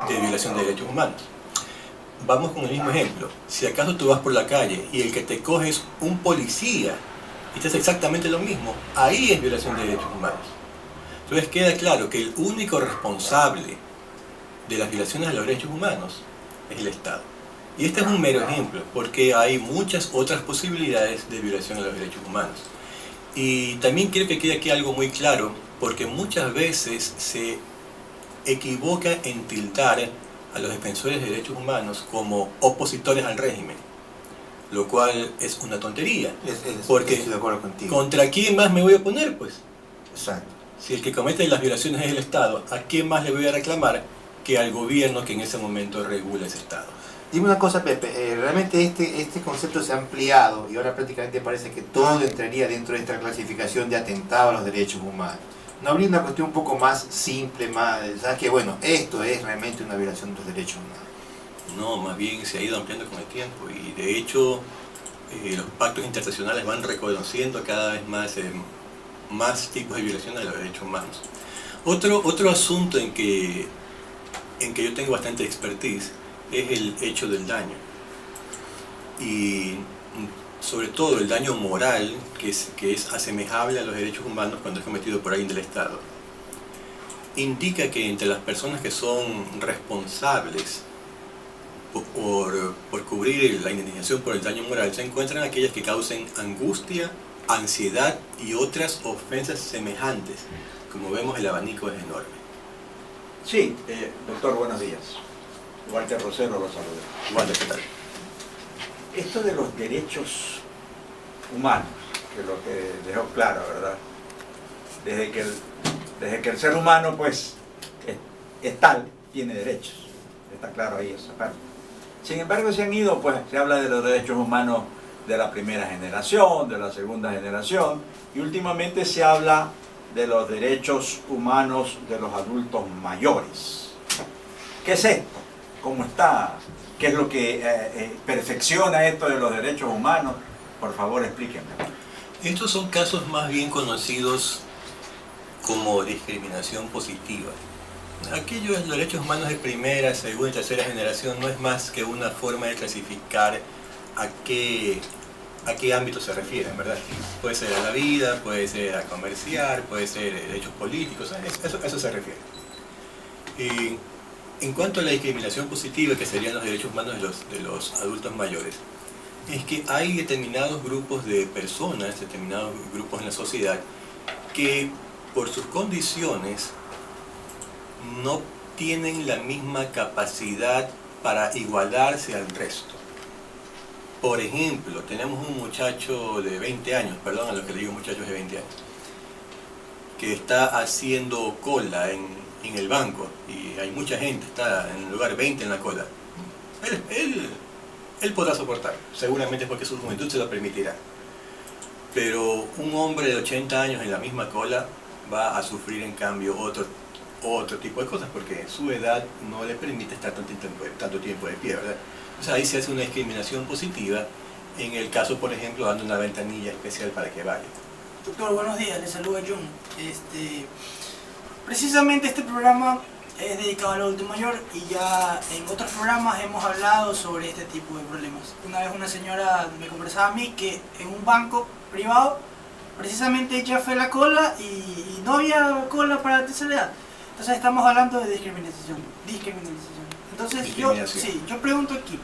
de violación de derechos humanos. Vamos con el mismo ejemplo. Si acaso tú vas por la calle y el que te coge es un policía y te hace exactamente lo mismo, ahí es violación de derechos humanos. Entonces queda claro que el único responsable de las violaciones de los derechos humanos es el Estado. Y este es un mero ejemplo, porque hay muchas otras posibilidades de violación de los derechos humanos. Y también quiero que quede aquí algo muy claro, porque muchas veces se equivoca en tildar a los defensores de derechos humanos como opositores al régimen, lo cual es una tontería, porque estoy de acuerdo contigo. ¿Contra quién más me voy a oponer, pues? Exacto. Si el que comete las violaciones es el Estado, ¿a quién más le voy a reclamar que al gobierno que en ese momento regula ese Estado? Dime una cosa, Pepe, realmente este concepto se ha ampliado y ahora prácticamente parece que todo entraría dentro de esta clasificación de atentado a los derechos humanos. ¿No habría una cuestión un poco más simple, más, ¿sabes? Que bueno, esto es realmente una violación de los derechos humanos? No, más bien se ha ido ampliando con el tiempo y de hecho los pactos internacionales van reconociendo cada vez más tipos de violaciones de los derechos humanos. Otro asunto en que yo tengo bastante expertise es el hecho del daño. Y sobre todo el daño moral, que es asemejable a los derechos humanos cuando es cometido por alguien del Estado. Indica que entre las personas que son responsables por cubrir la indemnización por el daño moral, se encuentran aquellas que causen angustia, ansiedad y otras ofensas semejantes. Como vemos, el abanico es enorme. Sí, doctor, buenos días. Walter Rosero lo saluda. Walter, ¿qué tal? Esto de los derechos humanos, que es lo que dejó claro, ¿verdad? Desde que el ser humano, pues, es tal, tiene derechos. Está claro ahí esa parte. Sin embargo, se han ido, pues, se habla de los derechos humanos de la primera generación, de la segunda generación, y últimamente se habla de los derechos humanos de los adultos mayores. ¿Qué es esto? ¿Cómo está? ¿Qué es lo que perfecciona esto de los derechos humanos? Por favor, explíquenme. Estos son casos más bien conocidos como discriminación positiva. Aquellos derechos humanos de primera, segunda y tercera generación no es más que una forma de clasificar a qué ámbito se refieren, ¿verdad? Puede ser a la vida, puede ser a comerciar, puede ser derechos políticos, eso se refiere. En cuanto a la discriminación positiva, que serían los derechos humanos de los adultos mayores, es que hay determinados grupos de personas, determinados grupos en la sociedad, que por sus condiciones no tienen la misma capacidad para igualarse al resto. Por ejemplo, tenemos un muchacho de 20 años, perdón a lo que le digo muchachos de 20 años, que está haciendo cola en el banco y hay mucha gente, está en el lugar 20 en la cola. Él podrá soportar, seguramente porque su juventud se lo permitirá. Pero un hombre de 80 años en la misma cola va a sufrir en cambio otro tipo de cosas porque su edad no le permite estar tanto tiempo de pie, ¿verdad? O sea, ahí se hace una discriminación positiva en el caso, por ejemplo, dando una ventanilla especial para que vaya. Doctor, buenos días, le saluda Jun. Precisamente este programa es dedicado al adulto mayor y ya en otros programas hemos hablado sobre este tipo de problemas. Una vez una señora me conversaba a mí que en un banco privado precisamente ella fue a la cola y no había cola para la tercera edad. Entonces estamos hablando de discriminación. Entonces yo pregunto aquí,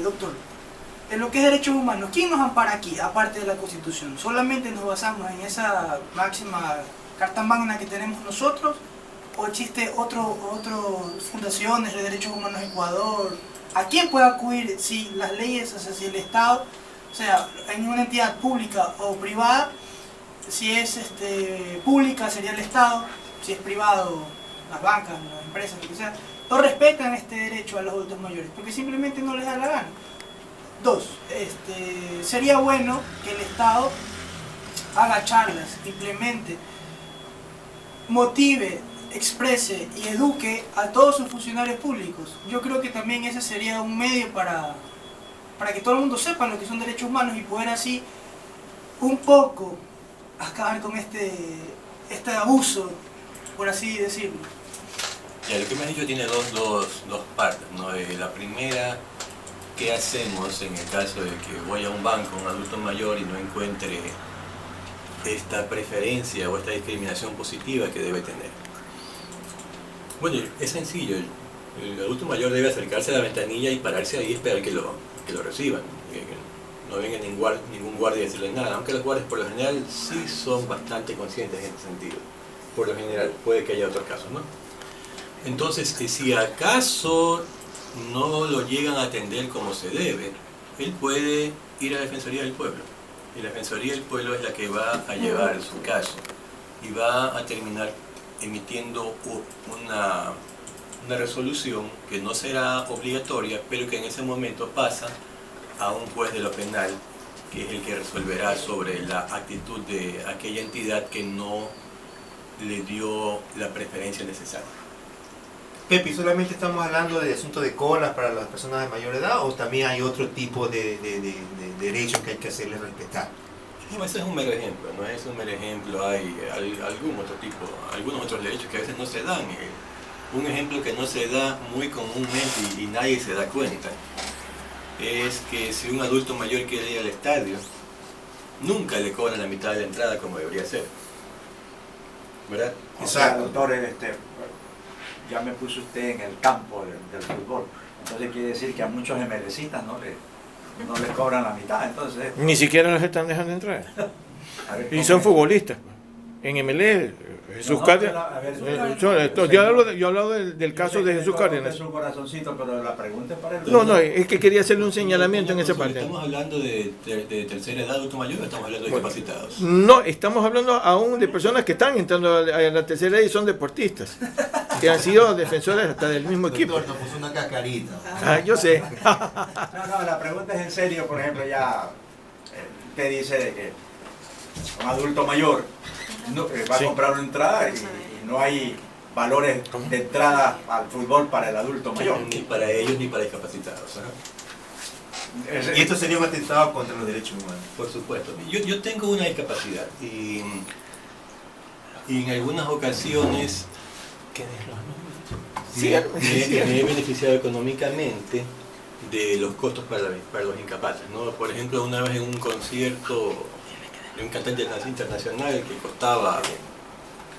doctor, en lo que es derechos humanos, ¿quién nos ampara aquí, aparte de la Constitución? ¿Solamente nos basamos en esa máxima carta magna que tenemos nosotros? ¿O existe otras fundaciones de derechos humanos en Ecuador? ¿A quién puede acudir si las leyes, o sea, si el Estado, o sea, en una entidad pública o privada, si es pública sería el Estado, si es privado, las bancas, las empresas, lo que sea, no respetan este derecho a los adultos mayores, porque simplemente no les da la gana. Dos, sería bueno que el Estado haga charlas, implemente, motive, exprese y eduque a todos sus funcionarios públicos. Yo creo que también ese sería un medio para que todo el mundo sepa lo que son derechos humanos y poder así un poco acabar con este abuso, por así decirlo. Ya, lo que me has dicho tiene dos partes, ¿no? La primera, ¿qué hacemos en el caso de que voy a un banco, un adulto mayor, y no encuentre esta preferencia o esta discriminación positiva que debe tener? Bueno, es sencillo. El adulto mayor debe acercarse a la ventanilla y pararse ahí y esperar que lo reciban. Que no venga ningún guardia a decirle nada, aunque los guardias por lo general sí son bastante conscientes en ese sentido. Por lo general, puede que haya otros casos, ¿no? Entonces, si acaso no lo llegan a atender como se debe, él puede ir a la Defensoría del Pueblo. Y la Defensoría del Pueblo es la que va a llevar su caso y va a terminar emitiendo una resolución que no será obligatoria, pero que en ese momento pasa a un juez de lo penal, que es el que resolverá sobre la actitud de aquella entidad que no le dio la preferencia necesaria. Pepi, ¿solamente estamos hablando de asuntos de colas para las personas de mayor edad o también hay otro tipo de derechos que hay que hacerles respetar? No, ese es un mero ejemplo, no es un mero ejemplo, hay algunos otros derechos que a veces no se dan. Un ejemplo que no se da muy comúnmente y nadie se da cuenta es que si un adulto mayor quiere ir al estadio, nunca le cobran la mitad de la entrada como debería ser, ¿verdad? O sea, doctor, ya me puso usted en el campo del fútbol, entonces quiere decir que a muchos MLCistas no les cobran la mitad, entonces... Ni siquiera los están dejando entrar. A ver, Y son futbolistas. En MLE, Jesús Cárdenas. Yo hablo del caso de Jesús Cárdenas. Es un corazoncito, pero la pregunta es para el... No, es que quería hacerle un señalamiento en esa parte. ¿Estamos hablando de tercera edad, adulto mayor, o estamos hablando de discapacitados? No, estamos hablando aún de personas que están entrando a la tercera edad y son deportistas, que han sido defensores hasta del mismo equipo. Doctor, nos puso una cascarita. Ah, yo sé. No, la pregunta es en serio, por ejemplo, ya te dice de que un adulto mayor va a comprar una entrada y no hay valores de entrada al fútbol para el adulto mayor. Ni para ellos ni para discapacitados, ¿eh? Y esto sería un atentado contra los derechos humanos. Por supuesto. Yo tengo una discapacidad y en algunas ocasiones me he beneficiado económicamente de los costos para los incapaces, ¿no? Por ejemplo, una vez en un concierto de un cantante internacional que costaba,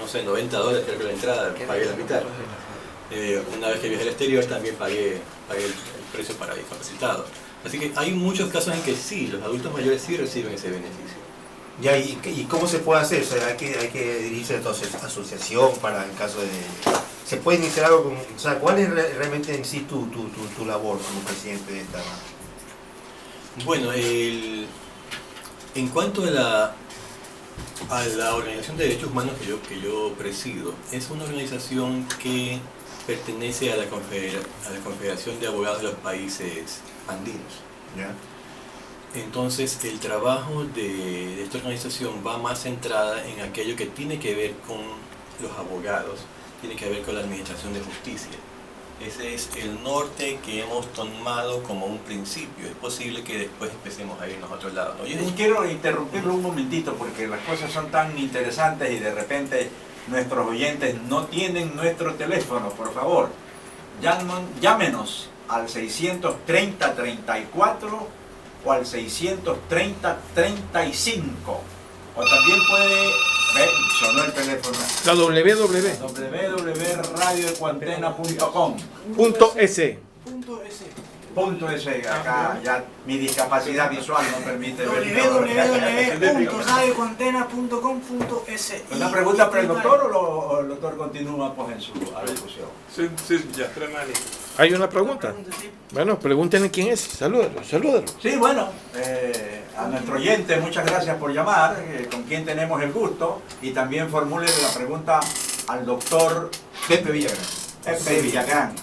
no sé, $90 creo que la entrada, pagué la mitad. Una vez que viajé al exterior también pagué el precio para discapacitados. Así que hay muchos casos en que sí, los adultos mayores sí reciben ese beneficio. Ya, ¿y cómo se puede hacer? O sea, hay que dirigirse a toda asociación para el caso de... ¿Se puede iniciar algo con... O sea, ¿cuál es realmente en sí tu labor como presidente de esta? Bueno, en cuanto a la Organización de Derechos Humanos que yo presido, es una organización que pertenece a la Confederación de Abogados de los Países Andinos. ¿Ya? Entonces, el trabajo de esta organización va más centrada en aquello que tiene que ver con los abogados, tiene que ver con la administración de justicia. Ese es el norte que hemos tomado como un principio. Es posible que después empecemos a irnos a otro lado, ¿no? Yo quiero interrumpirlo un momentito porque las cosas son tan interesantes y de repente nuestros oyentes no tienen nuestro teléfono. Por favor, llámenos al 630-34 o al 630-35. O también puede... sonó el teléfono. La www.radioecuantena.com .es. Acá ya mi discapacidad visual no permite ver. www.radioecuantena.com.es. ¿Una pregunta para el doctor o el doctor continúa pues en su alocución? Sí, ya, Tremani. ¿Hay una pregunta? Bueno, pregúntenle quién es. Salúdalo. Sí, bueno, a nuestro oyente, muchas gracias por llamar, con quien tenemos el gusto, y también formule la pregunta al doctor Pepe Villagrán. Pepe Villagrán.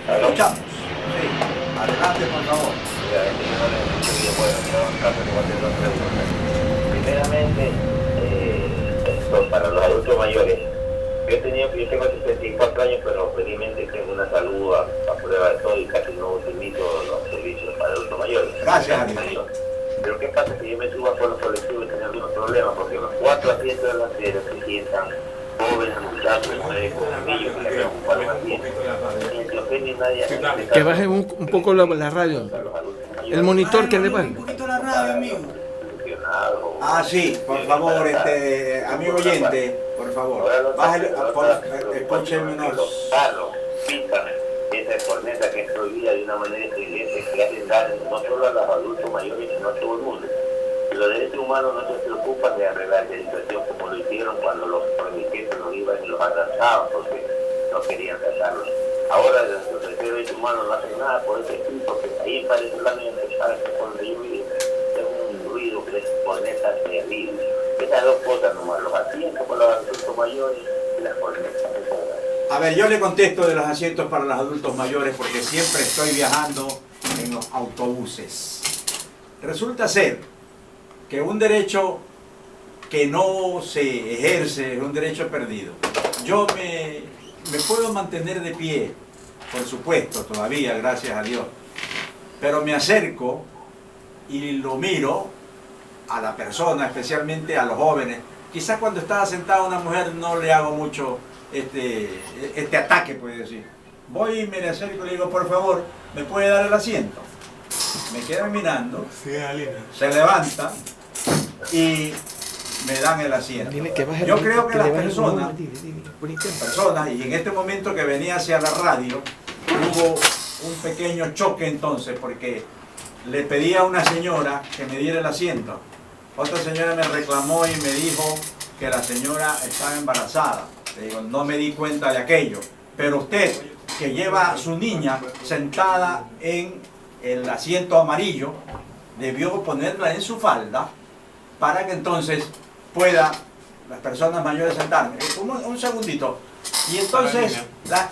Escuchamos. Sí, adelante por favor. Primeramente, para los adultos mayores, yo tengo 64 años, pero felizmente tengo una salud a prueba de todo y casi no utilizo los servicios para adultos mayores. Gracias a Dios. Pero ¿qué pasa? Que yo me subo por los colectivos y tengo algunos problemas, porque los 4 asientos delanteros se sientan jóvenes, muchachos, mujeres, niños que se ocupan más bien. Que baje un poco la radio. El monitor que le baje. vale. Un poquito la radio, amigo. Ah, sí, por favor, amigo oyente, por favor, bájale, escúchenme unos... Esa corneta que es prohibida de una manera estridente, que hacen daño no solo a los adultos mayores, sino a todo el mundo. Y los derechos humanos no se preocupan de arreglar la situación como lo hicieron cuando los permitentes los iban y los atrasaban porque no querían tratarlos. Ahora los derechos humanos no hacen nada por ese tipo, porque ahí parece la de empezar por donde yo vivo. Es un ruido que es cornetas terribles. Esas dos cosas nomás, los asientos por los adultos mayores y las cornetas. A ver, yo le contesto de los asientos para los adultos mayores porque siempre estoy viajando en los autobuses. Resulta ser que un derecho que no se ejerce es un derecho perdido. Yo me puedo mantener de pie, por supuesto, todavía, gracias a Dios, pero me acerco y lo miro a la persona, especialmente a los jóvenes. Quizás cuando está sentada una mujer no le hago mucho este ataque, puede decir. Voy y me le acerco y le digo, por favor, ¿me puede dar el asiento? Me queda mirando, se levanta y me dan el asiento. Yo creo que las personas, y en este momento que venía hacia la radio, hubo un pequeño choque entonces, porque le pedí a una señora que me diera el asiento. Otra señora me reclamó y me dijo que la señora estaba embarazada. Le digo, no me di cuenta de aquello. Pero usted, que lleva a su niña sentada en el asiento amarillo, debió ponerla en su falda para que entonces pueda las personas mayores sentarme. Un segundito. Y entonces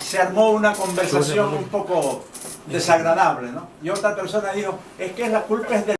se armó una conversación un poco desagradable, ¿no? Y otra persona dijo, es que la culpa es de